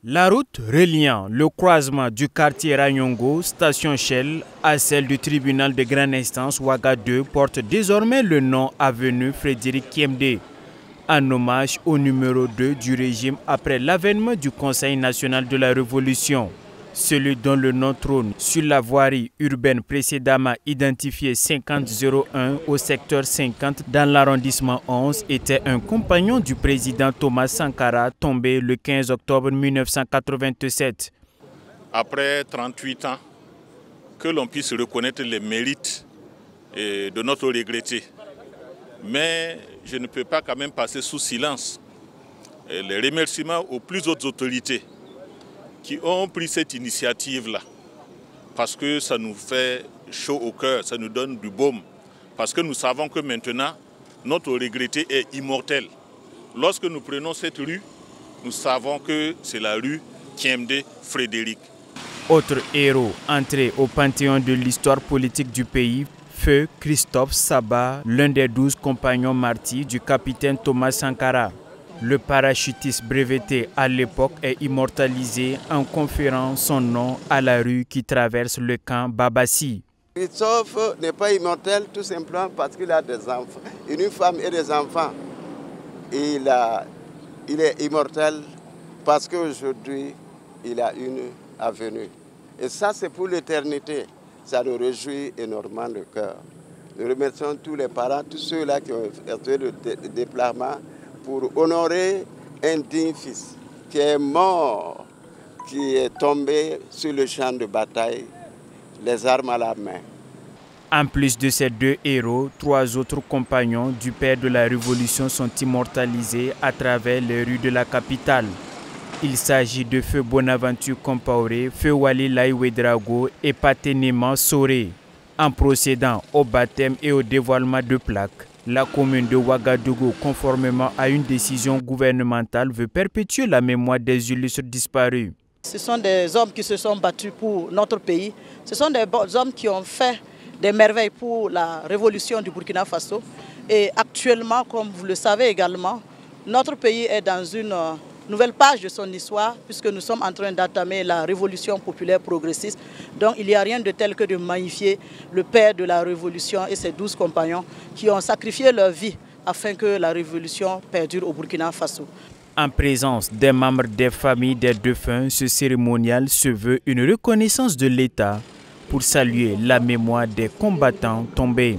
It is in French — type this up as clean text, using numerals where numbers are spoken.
La route reliant le croisement du quartier Ranyongo, station Shell, à celle du tribunal de grande instance Ouaga 2 porte désormais le nom avenue Frédéric Kiemdé, en hommage au numéro 2 du régime après l'avènement du Conseil national de la Révolution. Celui dont le nom trône sur la voirie urbaine précédemment identifiée 5001 au secteur 50 dans l'arrondissement 11 était un compagnon du président Thomas Sankara tombé le 15 octobre 1987. Après 38 ans, que l'on puisse reconnaître les mérites de notre regretté. Mais je ne peux pas quand même passer sous silence les remerciements aux plus hautes autorités qui ont pris cette initiative-là, parce que ça nous fait chaud au cœur, ça nous donne du baume, parce que nous savons que maintenant, notre regretté est immortel. Lorsque nous prenons cette rue, nous savons que c'est la rue Kiemdé Frédéric. Autre héros entré au panthéon de l'histoire politique du pays, feu Christophe Saba, l'un des 12 compagnons martyrs du capitaine Thomas Sankara. Le parachutiste breveté à l'époque est immortalisé en conférant son nom à la rue qui traverse le camp Babassi. Christophe n'est pas immortel tout simplement parce qu'il a des enfants, une femme et des enfants. Et il est immortel parce qu'aujourd'hui, il a une avenue. Et ça, c'est pour l'éternité. Ça nous réjouit énormément le cœur. Nous remercions tous les parents, tous ceux-là qui ont fait le déplacement pour honorer un digne fils qui est mort, qui est tombé sur le champ de bataille, les armes à la main. En plus de ces deux héros, 3 autres compagnons du père de la Révolution sont immortalisés à travers les rues de la capitale. Il s'agit de Feu Bonaventure Compaoré, Feu Wali Laïwedrago et Paténément Soré. En procédant au baptême et au dévoilement de plaques, la commune de Ouagadougou, conformément à une décision gouvernementale, veut perpétuer la mémoire des illustres disparus. Ce sont des hommes qui se sont battus pour notre pays. Ce sont des hommes qui ont fait des merveilles pour la révolution du Burkina Faso. Et actuellement, comme vous le savez également, notre pays est dans une nouvelle page de son histoire, puisque nous sommes en train d'entamer la révolution populaire progressiste. Donc il n'y a rien de tel que de magnifier le père de la révolution et ses 12 compagnons qui ont sacrifié leur vie afin que la révolution perdure au Burkina Faso. En présence des membres des familles des défunts, ce cérémonial se veut une reconnaissance de l'État pour saluer la mémoire des combattants tombés.